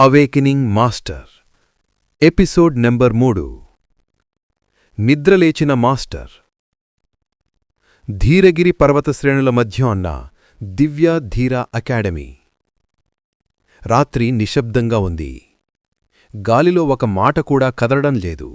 Awakening master episode number 3 నిద్రలేచిన master. Dheeragiri పర్వత శ్రేణుల మధ్య ఉన్న దివ్య ధీర అకాడమీ. రాత్రి నిశ్శబ్దంగా ఉంది. గాలిలో ఒక మాట కూడా కదలడం లేదు.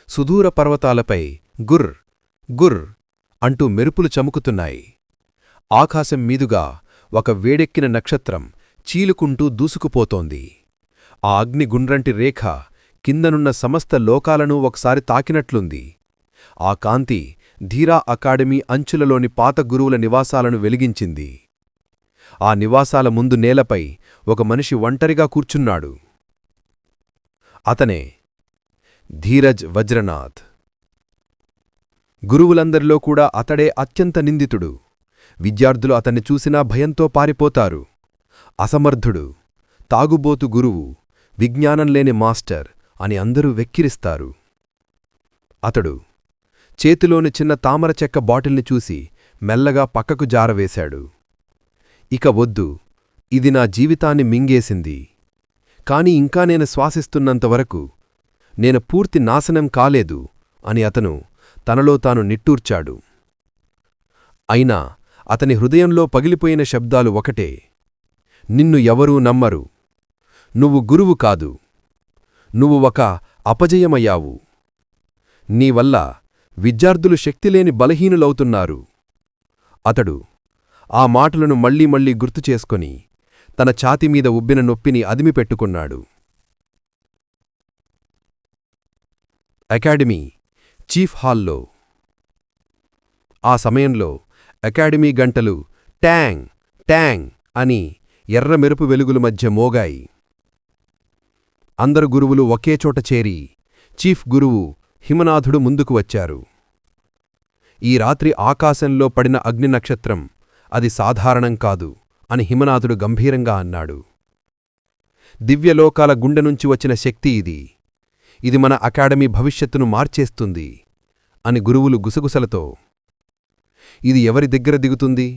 సుదూర పర్వతాలపై గుర్ర్ గుర్ర్ అంటూ మెరుపులు చముకుతున్నాయి. ఆకాశం మీదుగా ఒక వేడెక్కిన నక్షత్రం చీలుకుంటూ దూసుకుపోతోంది. ఆ అగ్నిగుండ్రంటి రేఖ కిందనున్న సమస్త లోకాలను ఒకసారి తాకినట్లుంది. ఆ కాంతి ధీరా అకాడమీ అంచులలోని పాత గురువుల నివాసాలను వెలిగించింది. ఆ నివాసాల ముందు నేలపై ఒక మనిషి ఒంటరిగా కూర్చున్నాడు. అతనే ధీరజ్ వజ్రనాథ్. గురువులందరిలో కూడా అతడే అత్యంత నిందితుడు. విద్యార్థులు అతన్ని చూసినా భయంతో పారిపోతారు. అసమర్థుడు, తాగుబోతు గురువు, విజ్ఞానంలేని మాస్టర్ అని అందరూ వెక్కిరిస్తారు. అతడు చేతిలోని చిన్న తామర చెక్క బాటిల్ని చూసి మెల్లగా పక్కకు జారవేశాడు. ఇక వద్దు, ఇది నా జీవితాన్ని మింగేసింది. కాని ఇంకా నేను శ్వాసిస్తున్నంతవరకు నేను పూర్తి నాశనం కాలేదు అని అతను తనలో తాను నిట్టూర్చాడు. అయినా అతని హృదయంలో పగిలిపోయిన శబ్దాలు ఒకటే: నిన్ను ఎవరూ నమ్మరు. నువ్వు గురువు కాదు. నువ్వు ఒక అపజయమయ్యావు. నీవల్ల విద్యార్థులు శక్తిలేని బలహీనులవుతున్నారు. అతడు ఆ మాటలను మళ్లీ మళ్లీ గుర్తుచేసుకొని తన ఛాతీమీద ఉబ్బిన నొప్పిని అదిమిపెట్టుకున్నాడు. అకాడమీ చీఫ్ హాల్లో. ఆ సమయంలో అకాడమీ గంటలు ట్యాంగ్ ట్యాంగ్ అని ఎర్ర మెరుపు వెలుగుల మధ్య మోగాయి. అందరు గురువులు ఒకేచోట చేరి చీఫ్ గురువు హిమనాథుడు ముందుకు వచ్చారు. ఈ రాత్రి ఆకాశంలో పడిన అగ్నినక్షత్రం అది సాధారణం కాదు అని హిమనాథుడు గంభీరంగా అన్నాడు. దివ్యలోకాల గుండెనుంచి వచ్చిన శక్తి ఇది. ఇది మన అకాడమీ భవిష్యత్తును మార్చేస్తుంది అని గురువులు గుసగుసలతో. ఇది ఎవరి దగ్గర దిగుతుంది,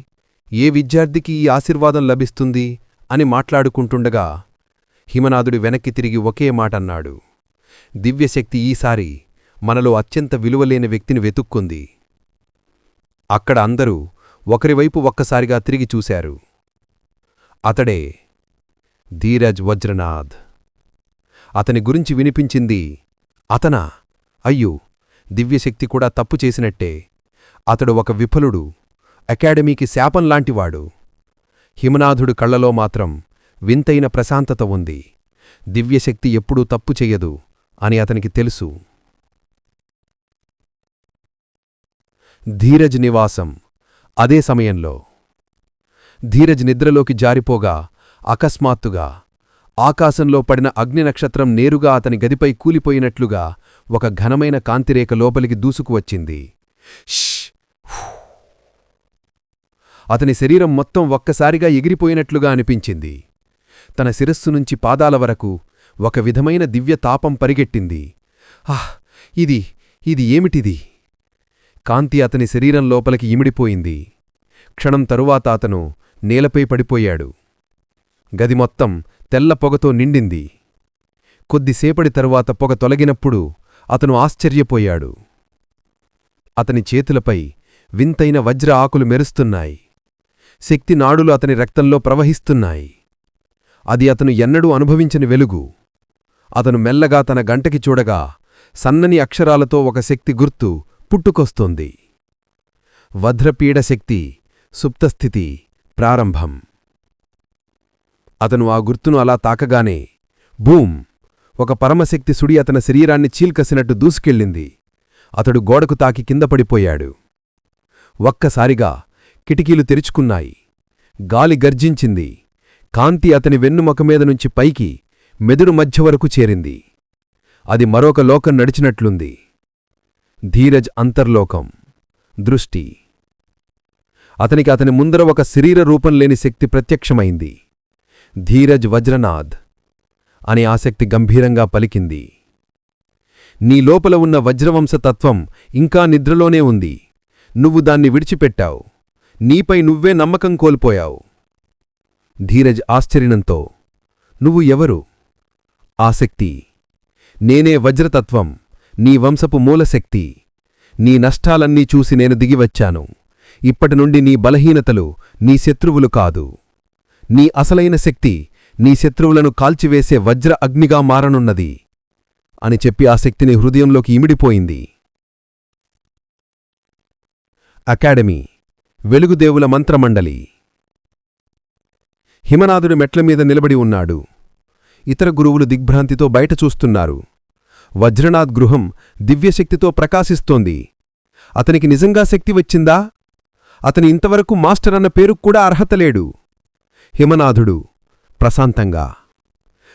ఏ విద్యార్థికి ఈ ఆశీర్వాదం లభిస్తుంది అని మాట్లాడుకుంటుండగా హిమనాథుడి వెనక్కి తిరిగి ఒకే మాటన్నాడు: దివ్యశక్తి ఈసారి మనలో అత్యంత విలువలేని వ్యక్తిని వెతుక్కుంది. అక్కడ అందరూ ఒకరివైపు ఒక్కసారిగా తిరిగి చూశారు. అతడే ధీరజ్ వజ్రనాథ్. అతని గురించి వినిపించింది అతనా? అయ్యో, దివ్యశక్తి కూడా తప్పు చేసినట్టే. అతడు ఒక విఫలుడు, అకాడమీకి శాపంలాంటివాడు. హిమనాథుడు కళ్లలో మాత్రం వింతైన ప్రశాంతత ఉంది. దివ్యశక్తి ఎప్పుడూ తప్పు చెయ్యదు అని అతనికి తెలుసు. ధీరజ్ నివాసం. అదే సమయంలో ధీరజ్ నిద్రలోకి జారిపోగా అకస్మాత్తుగా ఆకాశంలో పడిన అగ్నినక్షత్రం నేరుగా అతని గదిపై కూలిపోయినట్లుగా ఒక ఘనమైన కాంతిరేఖ లోపలికి దూసుకువచ్చింది. అతని శరీరం మొత్తం ఒక్కసారిగా ఎగిరిపోయినట్లుగా అనిపించింది. తన శిరస్సు నుంచి పాదాల వరకు ఒక విధమైన దివ్యతాపం పరిగెట్టింది. ఆహ్, ఇది ఏమిటిది? కాంతి అతని శరీరం లోపలికి ఇమిడిపోయింది. క్షణం తరువాత అతను నేలపై పడిపోయాడు. గది మొత్తం తెల్ల పొగతో నిండింది. కొద్దిసేపటి తరువాత పొగ తొలగినప్పుడు అతను ఆశ్చర్యపోయాడు. అతని చేతులపై వింతైన వజ్ర ఆకులు మెరుస్తున్నాయి. శక్తి నాడులు అతని రక్తంలో ప్రవహిస్తున్నాయి. అది అతను ఎన్నడూ అనుభవించని వెలుగు. అతను మెల్లగా తన గంటకి చూడగా సన్నని అక్షరాలతో ఒక శక్తి గుర్తు పుట్టుకొస్తోంది: వజ్రపీడ శక్తి, సుప్తస్థితి, ప్రారంభం. అతను ఆ గుర్తును అలా తాకగానే బూమ్! ఒక పరమశక్తి సుడి అతని శరీరాన్ని చీల్కసినట్టు దూసుకెళ్ళింది. అతడు గోడకు తాకి కిందపడిపోయాడు. ఒక్కసారిగా కిటికీలు తెరుచుకున్నాయి. గాలి గర్జించింది. కాంతి అతని వెన్నుముఖమీద నుంచి పైకి మెదుడు మధ్య వరకు చేరింది. అది మరొక లోకం నడిచినట్లుంది. ధీరజ్ అంతర్లోకం. దృష్టి. అతనికి అతని ముందర ఒక శరీర రూపం లేని శక్తి ప్రత్యక్షమైంది. ధీరజ్ వజ్రనాథ్ అని ఆ శక్తి గంభీరంగా పలికింది. నీ లోపల ఉన్న వజ్రవంశతత్వం ఇంకా నిద్రలోనే ఉంది. నువ్వు దాన్ని విడిచిపెట్టావు. నీపై నువ్వే నమ్మకం కోల్పోయావు. ధీరజ్ ఆశ్చర్యంతో, నువ్వు ఎవరు? ఆ శక్తి నేనే వజ్రతత్వం, నీ వంశపు మూలశక్తి. నీ నష్టాలన్నీ చూసి నేను దిగివచ్చాను. ఇప్పటినుండి నీ బలహీనతలు నీ శత్రువులు కాదు. నీ అసలైన శక్తి నీ శత్రువులను కాల్చివేసే వజ్ర అగ్నిగా మారనున్నది అని చెప్పి ఆ శక్తిని హృదయంలోకి ఇమిడిపోయింది. అకాడమీ, వెలుగుదేవుల మంత్రమండలి. హిమనాథుడు మెట్లమీద నిలబడి ఉన్నాడు. ఇతర గురువులు దిగ్భ్రాంతితో బయట చూస్తున్నారు. వజ్రనాథ్ గృహం దివ్యశక్తితో ప్రకాశిస్తోంది. అతనికి నిజంగా శక్తి వచ్చిందా? అతని ఇంతవరకు మాస్టర్ అన్న పేరుక్కూడా అర్హతలేడు. హిమనాథుడు ప్రశాంతంగా,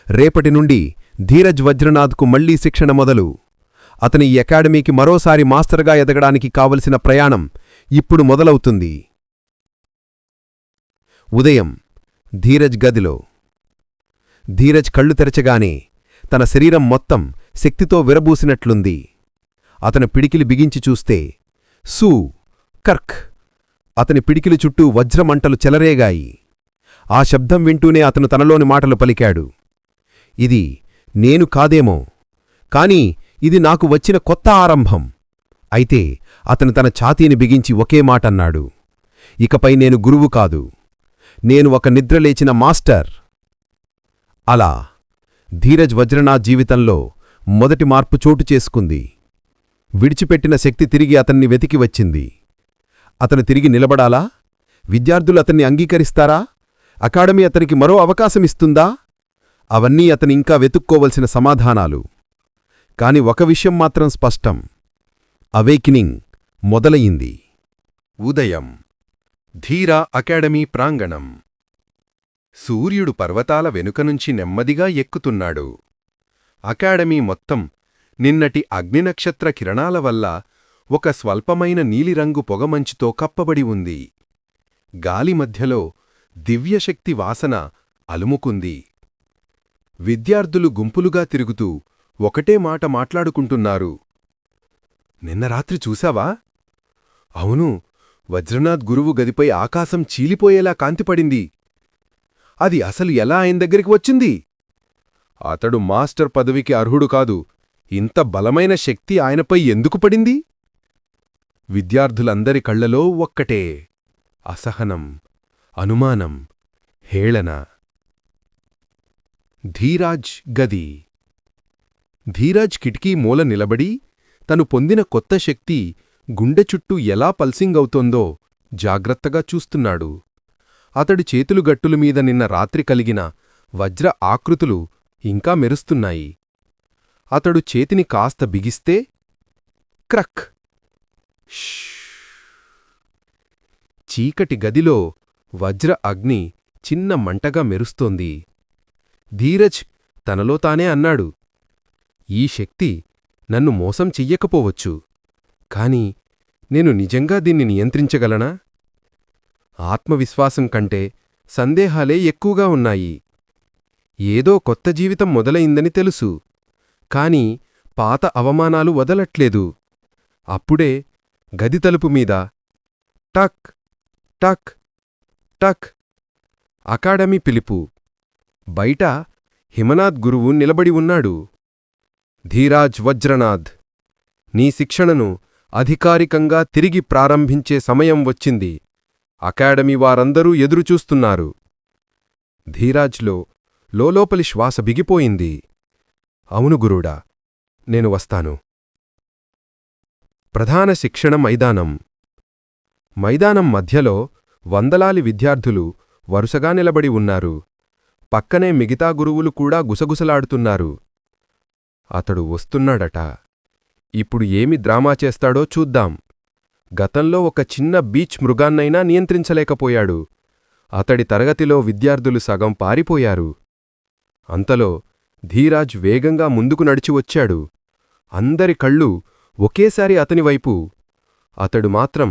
రేపటి నుండి ధీరజ్ వజ్రనాథ్కు మళ్లీ శిక్షణ మొదలు. అతని ఈ అకాడమీకి మరోసారి మాస్టర్గా ఎదగడానికి కావలసిన ప్రయాణం ఇప్పుడు మొదలవుతుంది. ఉదయం ధీరజ్ గదిలో. ధీరజ్ కళ్ళు తెరచగానే తన శరీరం మొత్తం శక్తితో విరబూసినట్లుంది. అతని పిడికిలి బిగించి చూస్తే సూ కర్క్. అతని పిడికిలి చుట్టూ వజ్రమంటలు చెలరేగాయి. ఆ శబ్దం వింటూనే అతను తనలోని మాటలు పలికాడు. ఇది నేను కాదేమో, కాని ఇది నాకు వచ్చిన కొత్త ఆరంభం. అయితే అతను తన ఛాతీని బిగించి ఒకే మాటన్నాడు, ఇకపై నేను గురువు కాదు, నేను ఒక నిద్రలేచిన మాస్టర్. అలా ధీరజ్ వజ్రనాథ్ జీవితంలో మొదటి మార్పు చోటు చేసుకుంది. విడిచిపెట్టిన శక్తి తిరిగి అతన్ని వెతికి వచ్చింది. అతను తిరిగి నిలబడాలా? విద్యార్థులు అతన్ని అంగీకరిస్తారా? అకాడమీ అతనికి మరో అవకాశమిస్తుందా? అవన్నీ అతని ఇంకా వెతుక్కోవలసిన సమాధానాలు. కాని ఒక విషయం మాత్రం స్పష్టం, అవేకినింగ్ మొదలయింది. ఉదయం ధీరా అకాడమీ ప్రాంగణం. సూర్యుడు పర్వతాల వెనుకనుంచి నెమ్మదిగా ఎక్కుతున్నాడు. అకాడమీ మొత్తం నిన్నటి అగ్నినక్షత్ర కిరణాల వల్ల ఒక స్వల్పమైన నీలిరంగు పొగమంచుతో కప్పబడి ఉంది. గాలి మధ్యలో దివ్యశక్తి వాసన అలుముకుంది. విద్యార్థులు గుంపులుగా తిరుగుతూ ఒకటే మాట మాట్లాడుకుంటున్నారు. నిన్న రాత్రి చూశావా? అవును, వజ్రనాథ్ గురువు గదిపై ఆకాశం చీలిపోయేలా కాంతిపడింది. అది అసలు ఎలా ఆయన దగ్గరికి వచ్చింది? అతడు మాస్టర్ పదవికి అర్హుడు కాదు. ఇంత బలమైన శక్తి ఆయనపై ఎందుకు పడింది? విద్యార్థులందరి కళ్లలో ఒక్కటే అసహనం, అనుమానం, హేళన. ధీరాజ్ గది. ధీరాజ్ కిటికీ మూల నిలబడి తను పొందిన కొత్త శక్తి గుండె చుట్టూ ఎలా పల్సింగవుతోందో జాగ్రత్తగా చూస్తున్నాడు. అతడి చేతులు గట్టులమీద నిన్న రాత్రి కలిగిన వజ్ర ఆకృతులు ఇంకా మెరుస్తున్నాయి. అతడు చేతిని కాస్త బిగిస్తే క్రక్. చీకటి గదిలో వజ్ర అగ్ని చిన్న మంటగా మెరుస్తోంది. ధీరజ్ తనలో తానే అన్నాడు, ఈ శక్తి నన్ను మోసం చెయ్యకపోవచ్చు, కాని నేను నిజంగా దీన్ని నియంత్రించగలనా? ఆత్మవిశ్వాసం కంటే సందేహాలే ఎక్కువగా ఉన్నాయి. ఏదో కొత్త జీవితం మొదలైందని తెలుసు, కాని పాత అవమానాలు వదలట్లేదు. అప్పుడే గది తలుపు మీద టక్ టక్ టక్. అకాడమీ పిలుపు. బయట హిమనాథ్ గురువు నిలబడి ఉన్నాడు. ధీరాజ్ వజ్రనాథ్, నీ శిక్షణను అధికారికంగా తిరిగి ప్రారంభించే సమయం వచ్చింది. అకాడమీ వారందరూ ఎదురుచూస్తున్నారు. ధీరాజ్లో లోలోపలి శ్వాస బిగిపోయింది. అవును గురుడా, నేను వస్తాను. ప్రధాన శిక్షణ మైదానం. మైదానం మధ్యలో వందలాది విద్యార్థులు వరుసగా నిలబడి ఉన్నారు. పక్కనే మిగతా గురువులు కూడా గుసగుసలాడుతున్నారు. అతడు వస్తున్నాడట. ఇప్పుడు ఏమి డ్రామా చేస్తాడో చూద్దాం. గతంలో ఒక చిన్న బీచ్ మృగాన్నైనా నియంత్రించలేకపోయాడు. అతడి తరగతిలో విద్యార్థులు సగం పారిపోయారు. అంతలో ధీరాజ్ వేగంగా ముందుకు నడిచి వచ్చాడు. అందరి కళ్ళు ఒకేసారి అతనివైపు. అతడు మాత్రం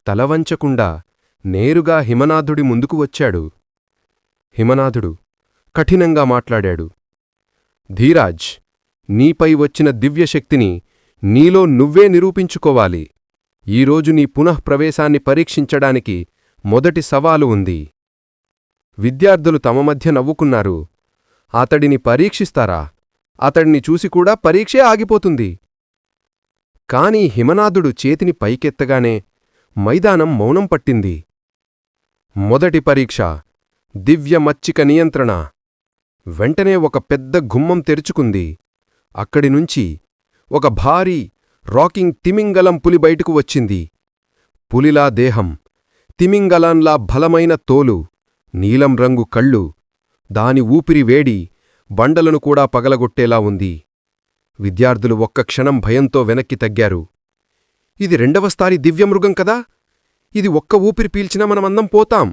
తలవంచకుండా నేరుగా హిమనాథుడి ముందుకు వచ్చాడు. హిమనాథుడు కఠినంగా మాట్లాడాడు. ధీరాజ్, నీపై వచ్చిన దివ్యశక్తిని నీలో నువ్వే నిరూపించుకోవాలి. ఈరోజు నీ పునఃప్రవేశాన్ని పరీక్షించడానికి మొదటి సవాలు ఉంది. విద్యార్థులు తమ మధ్య నవ్వుకున్నారు. అతడిని పరీక్షిస్తారా? అతడిని చూసి కూడా పరీక్షే ఆగిపోతుంది. కాని హిమనాథుడు చేతిని పైకెత్తగానే మైదానం మౌనం పట్టింది. మొదటి పరీక్ష దివ్య మచ్చిక నియంత్రణ. వెంటనే ఒక పెద్ద గుమ్మం తెరుచుకుంది. అక్కడినుంచి ఒక భారీ రాకింగ్ తిమింగలం పులి బయటకు వచ్చింది. పులిలా దేహం, తిమింగలంలా బలమైన తోలు, నీలం రంగు కళ్ళు, దాని ఊపిరి వేడి బండలను కూడా పగలగొట్టేలా ఉంది. విద్యార్థులు ఒక్క క్షణం భయంతో వెనక్కి తగ్గారు. ఇది రెండవస్థాయి దివ్యమృగం కదా, ఇది ఒక్క ఊపిరి పీల్చినా మనమందం పోతాం.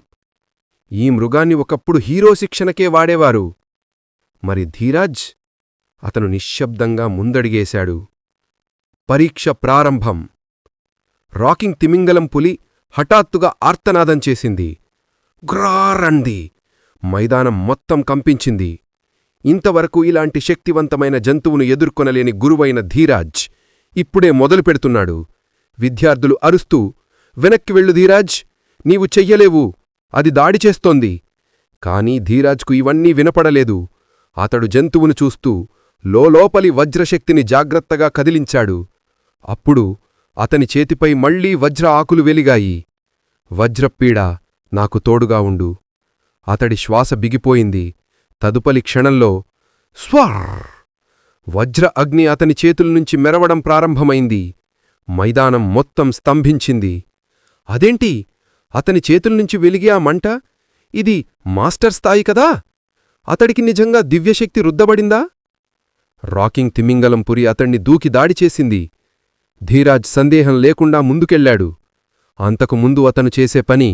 ఈ మృగాన్ని ఒకప్పుడు హీరో శిక్షణకే వాడేవారు. మరి ధీరాజ్? అతను నిశ్శబ్దంగా ముందడిగేశాడు. పరీక్ష ప్రారంభం. రాకింగ్ తిమింగలం పులి హఠాత్తుగా ఆర్తనాదం చేసింది. గ్రారంది. మైదానం మొత్తం కంపించింది. ఇంతవరకు ఇలాంటి శక్తివంతమైన జంతువును ఎదుర్కొనలేని గురువైన ధీరాజ్ ఇప్పుడే మొదలుపెడుతున్నాడు. విద్యార్థులు అరుస్తూ, వెనక్కి వెళ్ళు ధీరాజ్, నీవు చెయ్యలేవు, అది దాడి చేస్తోంది. కాని ధీరాజ్కు ఇవన్నీ వినపడలేదు. అతడు జంతువును చూస్తూ లోపలి వజ్రశక్తిని జాగ్రత్తగా కదిలించాడు. అప్పుడు అతని చేతిపై మళ్లీ వజ్ర ఆకులు వెలిగాయి. వజ్రపీడ, నాకు తోడుగా ఉండు. అతడి శ్వాస బిగిపోయింది. తదుపరి క్షణంలో స్వార్! వజ్ర అగ్ని అతని చేతుల్నుంచి మెరవడం ప్రారంభమైంది. మైదానం మొత్తం స్తంభించింది. అదేంటి, అతని చేతుల్నుంచి వెలిగే ఆ మంట? ఇది మాస్టర్ స్థాయి కదా? అతడికి నిజంగా దివ్యశక్తి రుద్దబడిందా? రాకింగ్ తిమింగలం పురి అతణ్ణి దూకి దాడి చేసింది. ధీరాజ్ సందేహం లేకుండా ముందుకెళ్లాడు. అంతకుముందు అతను చేసే పని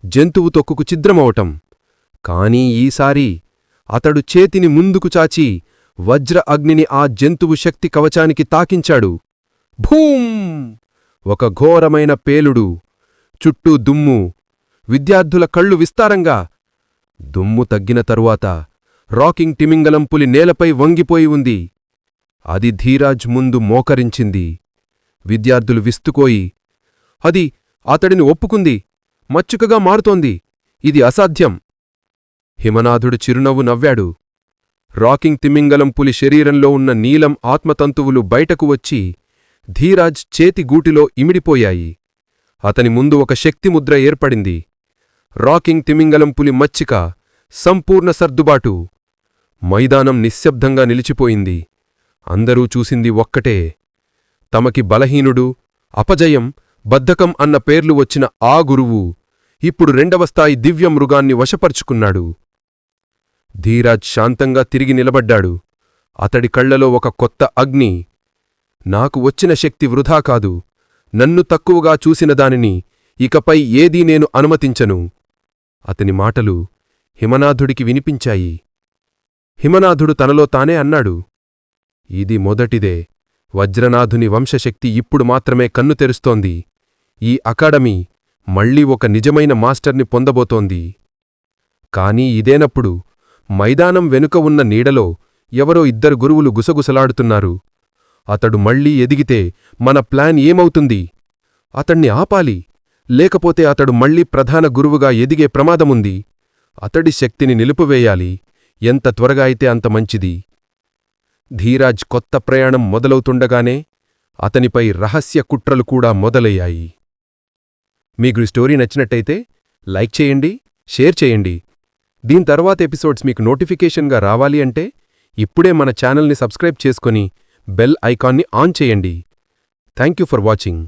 జంతువు తొక్కుకు ఛిద్రమవటం. కానీ ఈసారి అతడు చేతిని ముందుకు చాచి వజ్ర అగ్నిని ఆ జంతువు శక్తి కవచానికి తాకించాడు. భూం! ఒక ఘోరమైన పేలుడు. చుట్టూ దుమ్ము. విద్యార్థుల కళ్ళు విస్తారంగా. దుమ్ము తగ్గిన తరువాత రాకింగ్ తిమింగలం పులి నేలపై వంగిపోయి ఉంది. అది ధీరాజ్ ముందు మోకరించింది. విద్యార్థులు విస్తుకోయి, అది అతడిని ఒప్పుకుంది, మచ్చుకగా మారుతోంది, ఇది అసాధ్యం. హిమనాథుడు చిరునవ్వు నవ్వాడు. రాకింగ్ తిమింగలం పులి శరీరంలో ఉన్న నీలం ఆత్మతంతువులు బయటకు వచ్చి ధీరాజ్ చేతి గూటిలో ఇమిడిపోయాయి. అతని ముందు ఒక శక్తిముద్ర ఏర్పడింది. రాకింగ్ తిమింగలం పులి మచ్చిక, సంపూర్ణ సర్దుబాటు. మైదానం నిశ్శబ్దంగా నిలిచిపోయింది. అందరూ చూసింది ఒక్కటే. తమకి బలహీనుడు, అపజయం, బద్ధకం అన్న పేర్లు వచ్చిన ఆ గురువు ఇప్పుడు రెండవ స్థాయి దివ్యమృగాన్ని వశపరుచుకున్నాడు. ధీరాజ్ శాంతంగా తిరిగి నిలబడ్డాడు. అతడి కళ్లలో ఒక కొత్త అగ్ని. నాకు వచ్చిన శక్తి వృధా కాదు. నన్ను తక్కువగా చూసిన దానిని ఇకపై ఏదీ నేను అనుమతించను. అతని మాటలు హిమనాథుడికి వినిపించాయి. హిమనాథుడు తనలో తానే అన్నాడు, ఇది మొదటిదే. వజ్రనాథుని వంశశక్తి ఇప్పుడు మాత్రమే కన్ను తెరుస్తోంది. ఈ అకాడమీ మళ్లీ ఒక నిజమైన మాస్టర్ని పొందబోతోంది. కానీ ఇదేనప్పుడు మైదానం వెనుక ఉన్న నీడలో ఎవరో ఇద్దరు గురువులు గుసగుసలాడుతున్నారు. అతడు మళ్లీ ఎదిగితే మన ప్లాన్ ఏమవుతుంది? అతణ్ణి ఆపాలి, లేకపోతే అతడు మళ్లీ ప్రధాన గురువుగా ఎదిగే ప్రమాదముంది. అతడి శక్తిని నిలుపువేయాలి. ఎంత త్వరగా అయితే అంత మంచిది. ధీరాజ్ కొత్త ప్రయాణం మొదలవుతుండగానే అతనిపై రహస్య కుట్రలు కూడా మొదలయ్యాయి. మీకు స్టోరీ నచ్చినట్టయితే లైక్ చేయండి, షేర్ చేయండి. దీని తర్వాత ఎపిసోడ్స్ మీకు నోటిఫికేషన్గా రావాలి అంటే ఇప్పుడే మన ఛానల్ని సబ్స్క్రైబ్ చేసుకొని బెల్ ఐకాన్ని ఆన్ చేయండి. Thank you for watching.